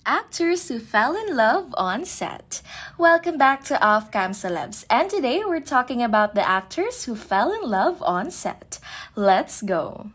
Actors who fell in love on set. Welcome back to Off Cam Celebs, and today we're talking about the actors who fell in love on set. Let's go.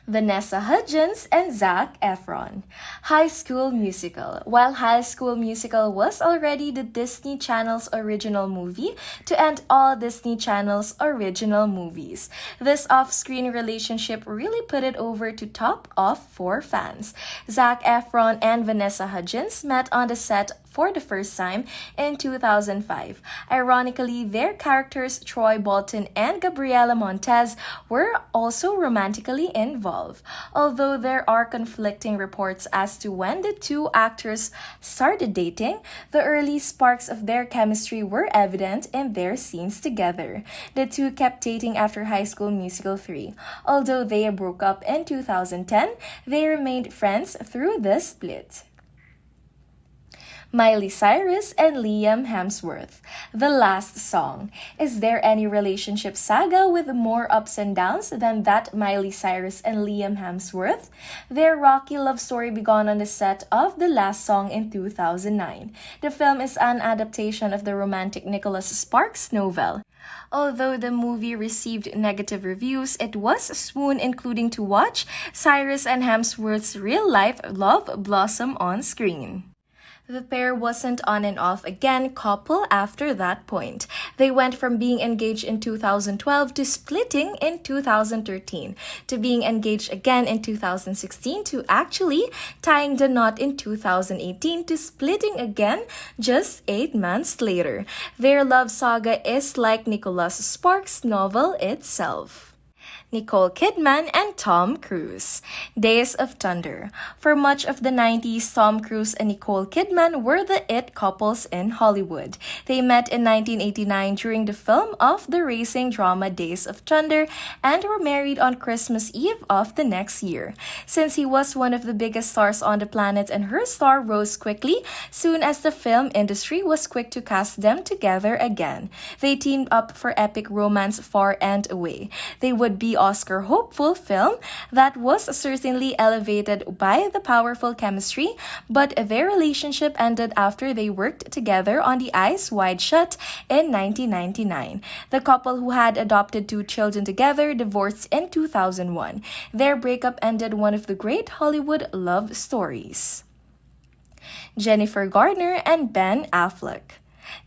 Vanessa Hudgens and Zac Efron. High School Musical. While High School Musical was already the Disney Channel's original movie to end all Disney Channel's original movies, this off-screen relationship really put it over to top off for fans. Zac Efron and Vanessa Hudgens met on the set for the first time in 2005. Ironically, their characters Troy Bolton and Gabriela Montez were also romantically involved. Although there are conflicting reports as to when the two actors started dating, the early sparks of their chemistry were evident in their scenes together. The two kept dating after High School Musical 3. Although they broke up in 2010, they remained friends through the split. Miley Cyrus and Liam Hemsworth. The Last Song. Is there any relationship saga with more ups and downs than that Miley Cyrus and Liam Hemsworth? Their rocky love story began on the set of The Last Song in 2009. The film is an adaptation of the romantic Nicholas Sparks novel. Although the movie received negative reviews, it was a swoon including to watch Cyrus and Hemsworth's real-life love blossom on screen. The pair wasn't on and off again couple after that point. They went from being engaged in 2012 to splitting in 2013, to being engaged again in 2016 to actually tying the knot in 2018 to splitting again just 8 months later. Their love saga is like Nicholas Sparks' novel itself. Nicole Kidman and Tom Cruise. Days of Thunder. For much of the 90s, Tom Cruise and Nicole Kidman were the it couples in Hollywood. They met in 1989 during the film of the racing drama Days of Thunder and were married on Christmas Eve of the next year. Since he was one of the biggest stars on the planet and her star rose quickly, soon as the film industry was quick to cast them together again. They teamed up for epic romance Far and Away. They would be Oscar hopeful film that was certainly elevated by the powerful chemistry, but their relationship ended after they worked together on The Eyes Wide Shut in 1999. The couple, who had adopted 2 children together, divorced in 2001. Their breakup ended one of the great Hollywood love stories. Jennifer Garner and Ben Affleck.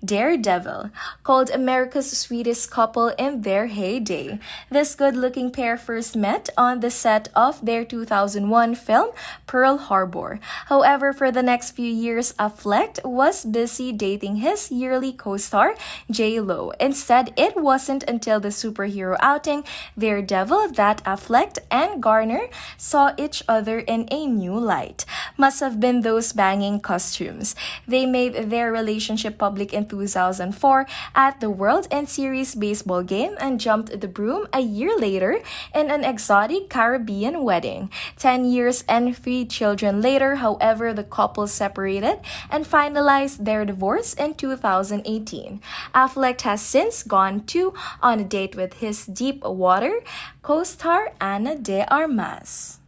Daredevil, called America's sweetest couple in their heyday. This good-looking pair first met on the set of their 2001 film Pearl Harbor. However, for the next few years, Affleck was busy dating his yearly co-star J-Lo. Instead, it wasn't until the superhero outing Daredevil that Affleck and Garner saw each other in a new light. Must have been those banging costumes. They made their relationship public in 2004 at the World Series baseball game and jumped the broom a year later in an exotic Caribbean wedding. 10 years and 3 children later, however, the couple separated and finalized their divorce in 2018. Affleck has since gone on a date with his Deep Water co-star Ana de Armas.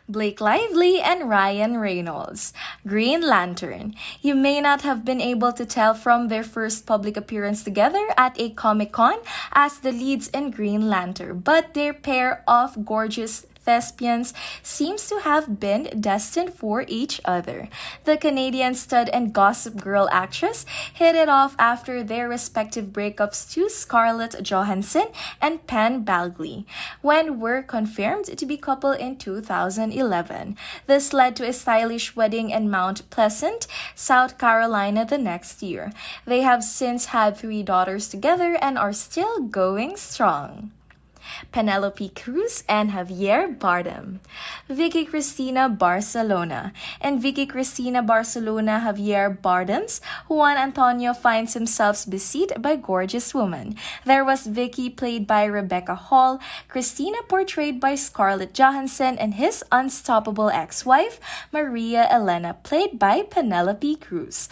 Blake Lively and Ryan Reynolds. Green Lantern. You may not have been able to tell from their first public appearance together at a Comic-Con as the leads in Green Lantern, but their pair of gorgeous thespians seems to have been destined for each other. The Canadian stud and Gossip Girl actress hit it off after their respective breakups to Scarlett Johansson and Penn Badgley, when were confirmed to be couple in 2011. This led to a stylish wedding in Mount Pleasant, South Carolina the next year. They have since had 3 daughters together and are still going strong. Penelope Cruz and Javier Bardem. Vicky Cristina Barcelona. And Vicky Cristina Barcelona Javier Bardem's Juan Antonio finds himself besieged by gorgeous women. There was Vicky, played by Rebecca Hall, Cristina, portrayed by Scarlett Johansson, and his unstoppable ex-wife, Maria Elena, played by Penelope Cruz.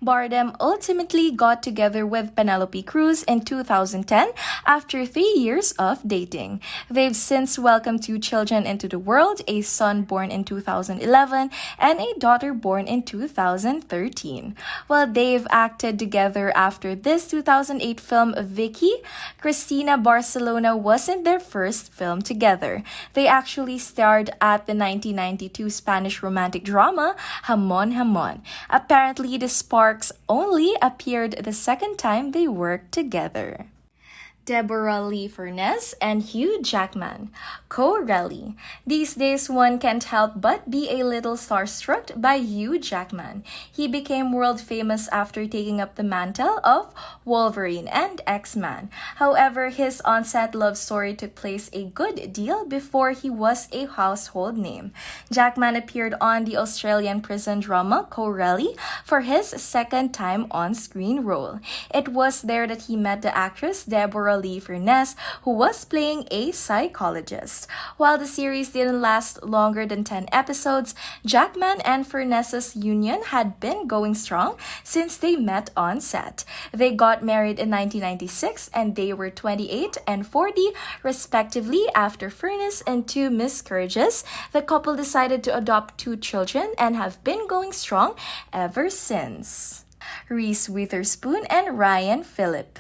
Bardem ultimately got together with Penelope Cruz in 2010 after 3 years of dating. They've since welcomed two children into the world, a son born in 2011 and a daughter born in 2013. While they've acted together after this 2008 film Vicky, Cristina Barcelona wasn't their first film together. They actually starred at the 1992 Spanish romantic drama Hamon Hamon. Apparently, the sparks only appeared the second time they worked together. Deborra-Lee Furness and Hugh Jackman, co-rally. These days, one can't help but be a little starstruck by Hugh Jackman. He became world famous after taking up the mantle of Wolverine and X-Man. However, his on-set love story took place a good deal before he was a household name. Jackman appeared on the Australian prison drama Co-Rally for his second time on-screen role. It was there that he met the actress Deborah-Lee Furness, who was playing a psychologist. While the series didn't last longer than 10 episodes, Jackman and Furness's union had been going strong since they met on set. They got married in 1996 and they were 28 and 40 respectively. After Furness and two miscarriages, the couple decided to adopt two children and have been going strong ever since. Reese Witherspoon and Ryan Phillippe.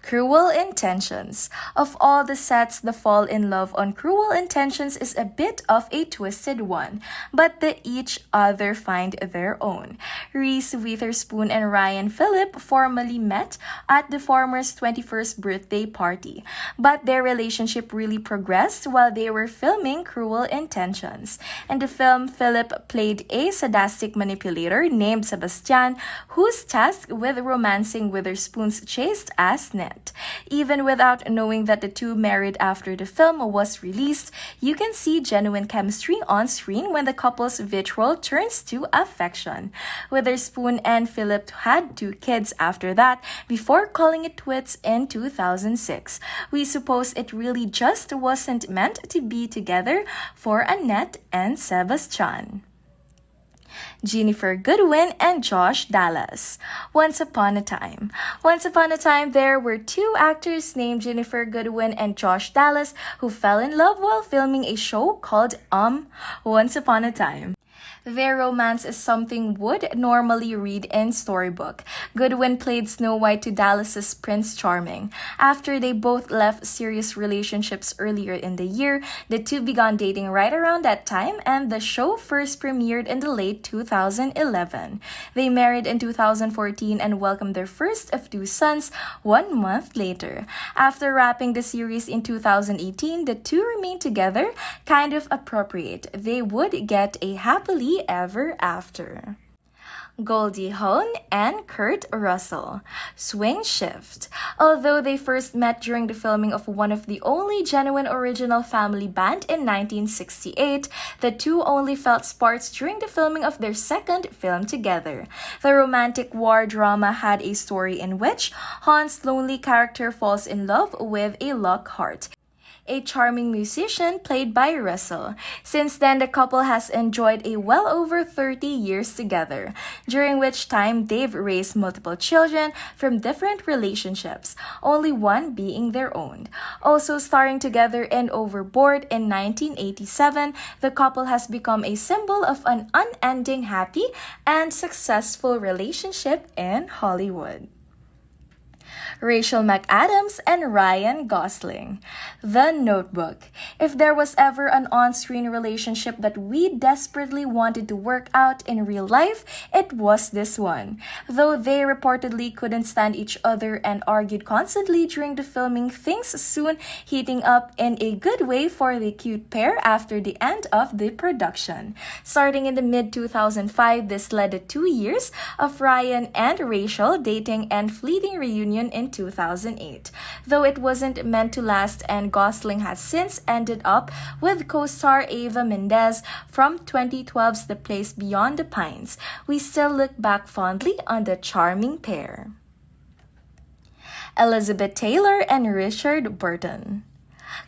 Cruel Intentions. Of all the sets, the fall in love on Cruel Intentions is a bit of a twisted one, but they each other find their own. Reese Witherspoon and Ryan Phillippe formally met at the former's 21st birthday party, but their relationship really progressed while they were filming Cruel Intentions. In the film, Phillippe played a sadistic manipulator named Sebastian, who's tasked with romancing Witherspoon's chaste ass net. Even without knowing that the two married after the film was released, you can see genuine chemistry on screen when the couple's vitriol turns to affection. Witherspoon and Phillippe had two kids after that before calling it quits in 2006. We suppose it really just wasn't meant to be together for Annette and Sebastian. GINNIFER Goodwin and Josh Dallas. Once upon a time, there were two actors named GINNIFER Goodwin and Josh Dallas who fell in love while filming a show called Once Upon a Time. Their romance is something would normally read in storybook. Goodwin played Snow White to Dallas's Prince Charming. After they both left serious relationships earlier in the year, the two began dating right around that time, and the show first premiered in the late 2011. They married in 2014 and welcomed their first of two sons 1 month later. After wrapping the series in 2018, the two remained together, kind of appropriate. They would get a happily ever after. Goldie Hawn and Kurt Russell. Swing shift. Although they first met during the filming of one of the only genuine original family band in 1968, the two only felt sparks during the filming of their second film together. The romantic war drama had a story in which Hawn's lonely character falls in love with a Lockhart, a charming musician played by Russell. Since then, the couple has enjoyed a well over 30 years together, during which time they've raised multiple children from different relationships, only one being their own. Also starring together in Overboard in 1987, the couple has become a symbol of an unending happy and successful relationship in Hollywood. Rachel McAdams and Ryan Gosling. The Notebook. If there was ever an on-screen relationship that we desperately wanted to work out in real life, it was this one. Though they reportedly couldn't stand each other and argued constantly during the filming, things soon heating up in a good way for the cute pair after the end of the production. Starting in the mid-2005, this led to 2 years of Ryan and Rachel dating and fleeting reunion in 2008. Though it wasn't meant to last, and Gosling has since ended up with co-star Eva Mendes from 2012's The Place Beyond the Pines, we still look back fondly on the charming pair. Elizabeth Taylor and Richard Burton.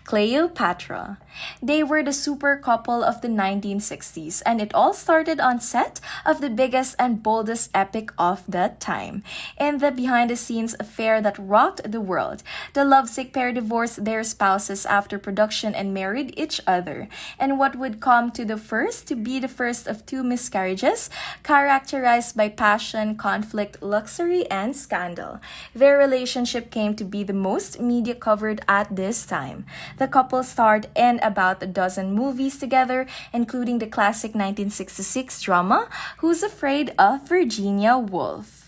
Cleopatra. They were the super couple of the 1960s, and it all started on set of the biggest and boldest epic of that time. In the behind-the-scenes affair that rocked the world, the lovesick pair divorced their spouses after production and married each other, and what would come to be the first of two miscarriages, characterized by passion, conflict, luxury, and scandal. Their relationship came to be the most media covered at this time. The couple starred in about a dozen movies together, including the classic 1966 drama Who's Afraid of Virginia Woolf?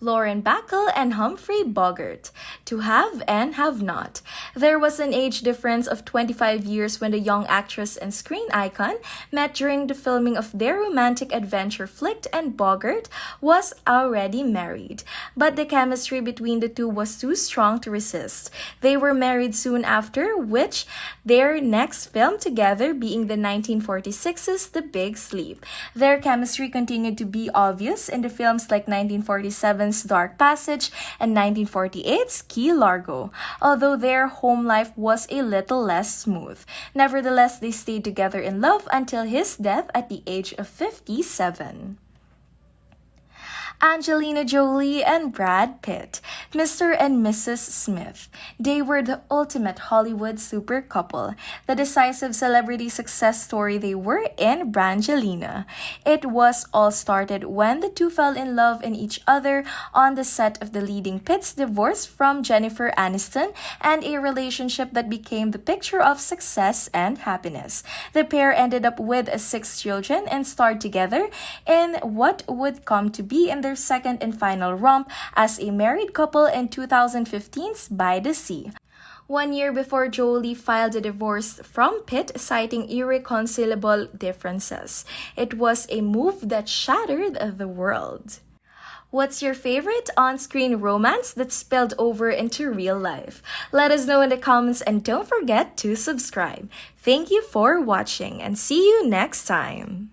Lauren Bacall and Humphrey Bogart. To have and have not. There was an age difference of 25 years when the young actress and screen icon met during the filming of their romantic adventure flick, and Bogart was already married. But the chemistry between the two was too strong to resist. They were married soon after, which their next film together being the 1946's The Big Sleep. Their chemistry continued to be obvious in the films like 1947's Dark Passage and 1948's Key Largo, although their home life was a little less smooth. Nevertheless, they stayed together in love until his death at the age of 57. Angelina Jolie and Brad Pitt, Mr. and Mrs. Smith. They were the ultimate Hollywood super couple, the decisive celebrity success story they were in Brangelina. It was all started when the two fell in love in each other on the set of the leading Pitt's divorce from Jennifer Aniston, and a relationship that became the picture of success and happiness. The pair ended up with 6 children and starred together in what would come to be in their second and final romp as a married couple in 2015's By the Sea. 1 year before Jolie filed a divorce from Pitt, citing irreconcilable differences. It was a move that shattered the world. What's your favorite on-screen romance that spilled over into real life? Let us know in the comments and don't forget to subscribe. Thank you for watching and see you next time.